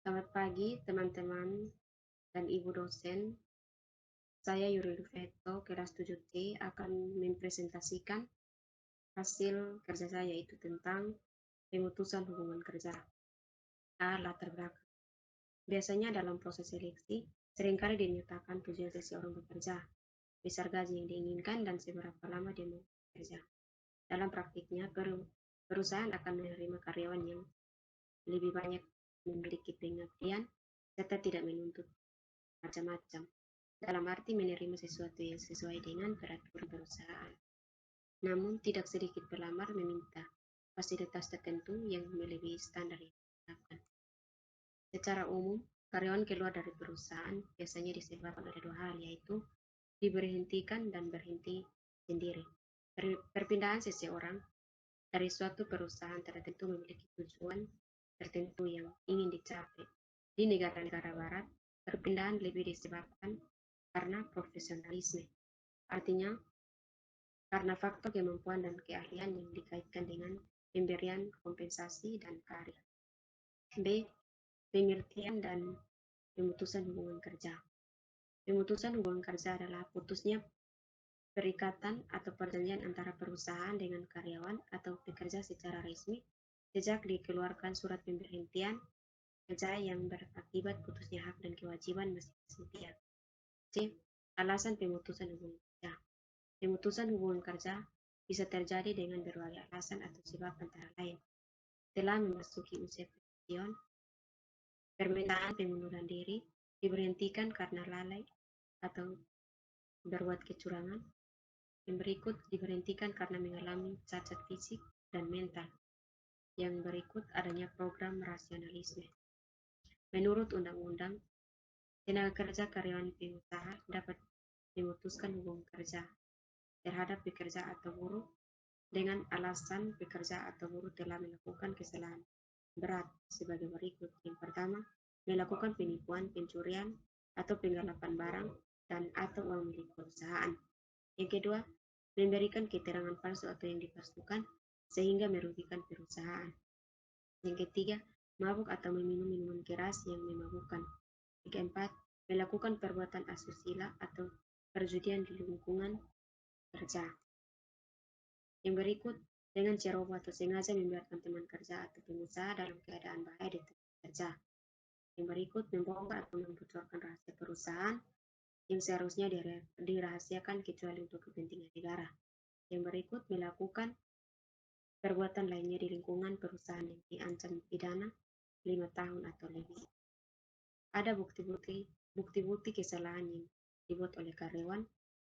Selamat pagi teman-teman dan Ibu dosen. Saya Yuri Lufeto, kelas 7C, akan mempresentasikan hasil kerja saya, yaitu tentang pemutusan hubungan kerja. Latar belakang. Biasanya dalam proses seleksi, seringkali dinyatakan tujuan seseorang bekerja, besar gaji yang diinginkan, dan seberapa lama dia mau bekerja. Dalam praktiknya, perusahaan akan menerima karyawan yang lebih banyak memiliki pengabdian, serta tidak menuntut macam-macam. Dalam arti menerima sesuatu yang sesuai dengan peraturan perusahaan. Namun, tidak sedikit pelamar meminta fasilitas tertentu yang melebihi standar yang ditetapkan. Secara umum, karyawan keluar dari perusahaan biasanya disebabkan oleh dua hal, yaitu diberhentikan dan berhenti sendiri. Perpindahan seseorang dari suatu perusahaan tertentu memiliki tujuan tertentu yang ingin dicapai. Di negara-negara barat, perpindahan lebih disebabkan karena profesionalisme. Artinya, karena faktor kemampuan dan keahlian yang dikaitkan dengan pemberian kompensasi dan karir. B. Pengertian dan pemutusan hubungan kerja. Pemutusan hubungan kerja adalah putusnya perikatan atau perjanjian antara perusahaan dengan karyawan atau pekerja secara resmi sejak dikeluarkan surat pemberhentian kerja yang berakibat putusnya hak dan kewajiban masing-masing pihak. C. Alasan pemutusan hubungan kerja. Pemutusan hubungan kerja bisa terjadi dengan berbagai alasan atau sebab, antara lain telah memasuki usia pensiun, permintaan pengunduran diri, diberhentikan karena lalai atau berbuat kecurangan. Yang berikut, diberhentikan karena mengalami cacat fisik dan mental. Yang berikut, adanya program rasionalisme. Menurut undang-undang, tenaga kerja karyawan pengusaha dapat memutuskan hubungan kerja terhadap pekerja atau buruh dengan alasan pekerja atau buruh telah melakukan kesalahan berat sebagai berikut. Yang pertama, melakukan penipuan, pencurian, atau penggelapan barang dan atau uang milik perusahaan. Yang kedua, memberikan keterangan palsu atau yang dipalsukan sehingga merugikan perusahaan. Yang ketiga, mabuk atau meminum minuman keras yang memabukkan. Yang keempat, melakukan perbuatan asusila atau perjudian di lingkungan kerja. Yang berikut, dengan ceroboh atau sengaja membiarkan teman kerja atau pengusaha dalam keadaan bahaya di tempat kerja. Yang berikut, membongkar atau membocorkan rahasia perusahaan yang seharusnya dirahasiakan kecuali untuk kepentingan negara. Yang berikut, melakukan perbuatan lainnya di lingkungan perusahaan yang diancam pidana 5 tahun atau lebih. Ada bukti-bukti kesalahan yang dibuat oleh karyawan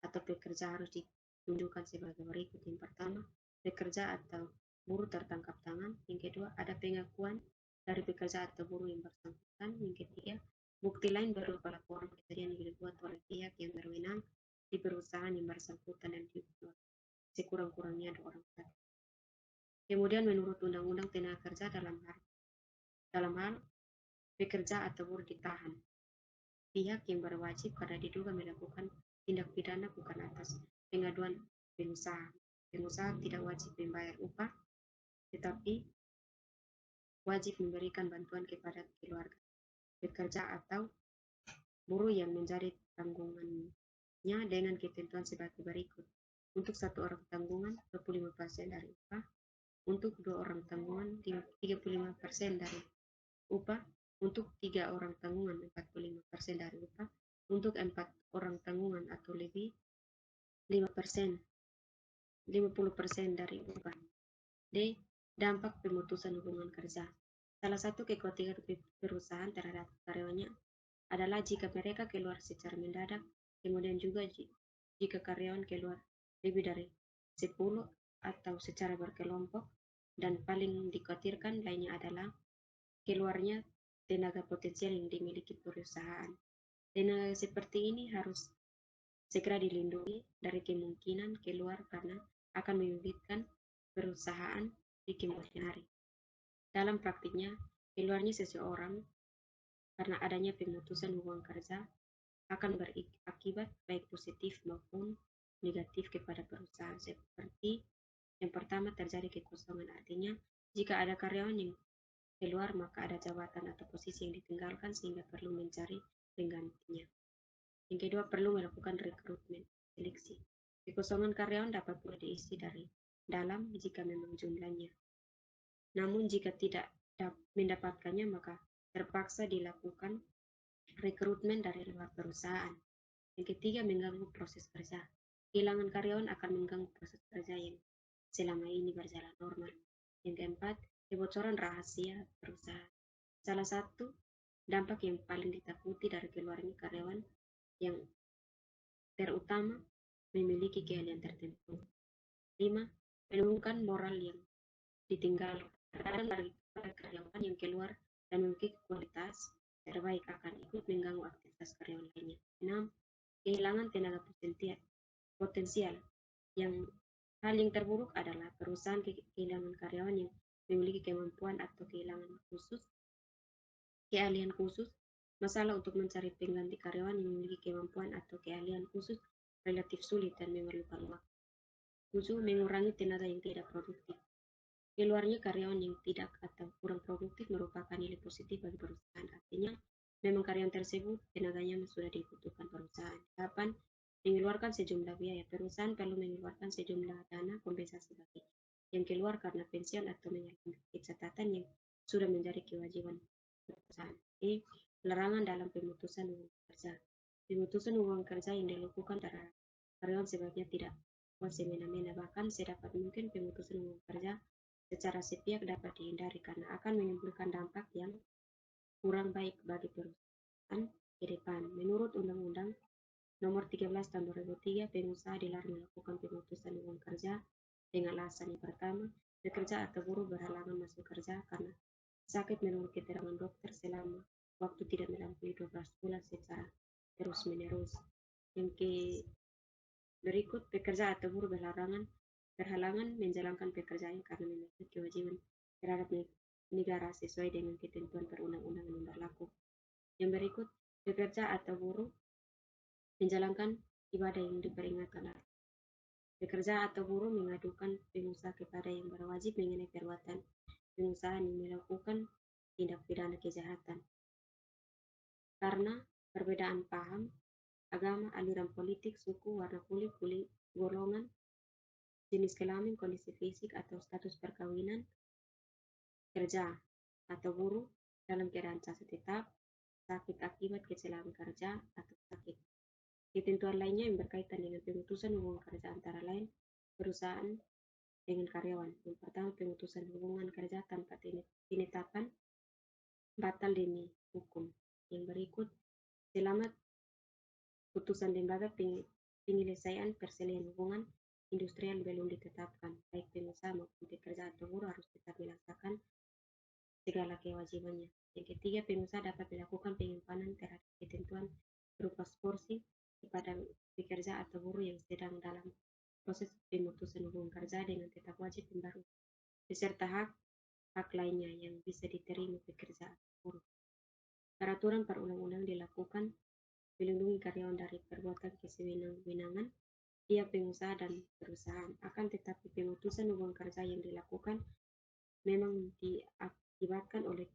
atau pekerja harus ditunjukkan sebagai berikut. Yang pertama, pekerja atau buruh tertangkap tangan. Yang kedua, ada pengakuan dari pekerja atau buruh yang bersangkutan. Yang ketiga, bukti lain berupa laporan kejadian yang dibuat oleh pihak yang berwenang di perusahaan yang bersangkutan dan dibuat sekurang-kurangnya 2 orang saksi. Kemudian menurut Undang-Undang Tenaga Kerja dalam hal pekerja atau buruh ditahan, pihak yang berwajib karena diduga melakukan tindak pidana bukan atas pengaduan pengusaha. Pengusaha tidak wajib membayar upah, tetapi wajib memberikan bantuan kepada keluarga pekerja atau buruh yang menjadi tanggungannya dengan ketentuan sebagai berikut. Untuk 1 orang tanggungan, 25% dari upah. Untuk 2 orang tanggungan, 35% dari upah. Untuk 3 orang tanggungan, 45% dari upah. Untuk 4 orang tanggungan atau lebih, 50% dari upah. D. Dampak pemutusan hubungan kerja. Salah satu kekhawatiran perusahaan terhadap karyawannya adalah jika mereka keluar secara mendadak, kemudian juga jika karyawan keluar lebih dari 10 atau secara berkelompok, dan paling dikhawatirkan lainnya adalah keluarnya tenaga potensial yang dimiliki perusahaan. Tenaga seperti ini harus segera dilindungi dari kemungkinan keluar karena akan menyulitkan perusahaan di kemudian hari. Dalam praktiknya, keluarnya seseorang karena adanya pemutusan hubungan kerja akan berakibat baik positif maupun negatif kepada perusahaan. Seperti yang pertama, terjadi kekosongan, artinya jika ada karyawan yang keluar, maka ada jabatan atau posisi yang ditinggalkan sehingga perlu mencari penggantinya. Yang kedua, perlu melakukan rekrutmen, seleksi. Kekosongan karyawan dapat pula diisi dari dalam jika memang jumlahnya. Namun jika tidak mendapatkannya, maka terpaksa dilakukan rekrutmen dari luar perusahaan. Yang ketiga, mengganggu proses kerja. Kehilangan karyawan akan mengganggu proses kerja yang selama ini berjalan normal. Yang keempat, kebocoran rahasia perusahaan. Salah satu dampak yang paling ditakuti dari keluarnya karyawan yang terutama memiliki keahlian tertentu. 5. Menurunkan moral yang ditinggalkan. Kadang dari karyawan yang keluar dan memiliki kualitas terbaik akan ikut mengganggu aktivitas karyawan lainnya. 6. Kehilangan tenaga potensial. Yang hal yang terburuk adalah perusahaan kehilangan karyawan yang memiliki kemampuan atau keahlian khusus. Masalah untuk mencari pengganti karyawan yang memiliki kemampuan atau keahlian khusus relatif sulit dan memerlukan waktu. 7. Mengurangi tenaga yang tidak produktif. Keluarnya karyawan yang tidak atau kurang produktif merupakan nilai positif bagi perusahaan. Artinya, memang karyawan tersebut tenaganya sudah dibutuhkan perusahaan. 8. Mengeluarkan sejumlah biaya. Perusahaan perlu mengeluarkan sejumlah dana kompensasi bagi yang keluar karena pensiun atau mengalami catatan yang sudah menjadi kewajiban perusahaan. Larangan dalam pemutusan hubungan kerja. Pemutusan hubungan kerja yang dilakukan terhadap karyawan sebaiknya tidak buat semena-mena, bahkan sedapat mungkin pemutusan hubungan kerja secara sepihak dapat dihindari karena akan menimbulkan dampak yang kurang baik bagi perusahaan ke depan. Menurut Undang-Undang Nomor 13 Tahun 2003, pengusaha dilarang melakukan pemutusan hubungan kerja dengan alasan yang pertama, pekerja atau buruh berhalangan masuk kerja karena sakit menurut keterangan dokter selama waktu tidak melampaui 12 bulan secara terus-menerus. Yang berikut, pekerja atau buruh berhalangan menjalankan pekerjaan karena memiliki kewajiban terhadap negara sesuai dengan ketentuan perundang-undangan yang berlaku. Yang berikut, pekerja atau buruh menjalankan ibadah yang diperingatkan. Pekerja atau buruh mengadukan pengusaha kepada yang berwajib mengenai perbuatan pengusaha yang melakukan tindak pidana kejahatan. Karena perbedaan paham, agama, aliran politik, suku, warna kulit, golongan, jenis kelamin, kondisi fisik, atau status perkawinan, kerja atau buruh dalam keadaan cacat tetap, sakit akibat kecelakaan kerja, atau sakit. Ketentuan lainnya yang berkaitan dengan pemutusan hubungan kerja antara lain perusahaan dengan karyawan. Yang pertama, pemutusan hubungan kerja tanpa penetapan batal demi hukum. Yang berikut, selamat putusan lembaga penyelesaian perselisihan hubungan industrial belum ditetapkan, baik pengusaha maupun pekerja atau buruh harus tetap melaksanakan segala kewajibannya. Yang ketiga, pengusaha dapat melakukan penyimpanan terhadap ketentuan berupa porsi kepada pekerja atau buruh yang sedang dalam proses pemutusan hubungan kerja dengan tetap wajib membayar beserta hak lainnya yang bisa diterima pekerja atau buruh. Peraturan perundang-undang dilakukan melindungi karyawan dari perbuatan kesewenang-wenangan pihak pengusaha dan perusahaan. Akan tetapi pemutusan hubungan kerja yang dilakukan memang diakibatkan oleh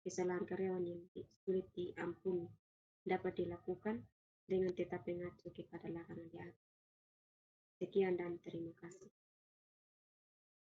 kesalahan karyawan yang sulit diampuni dapat dilakukan dengan tetap mengacu kepada larangan di atas. Sekian dan terima kasih.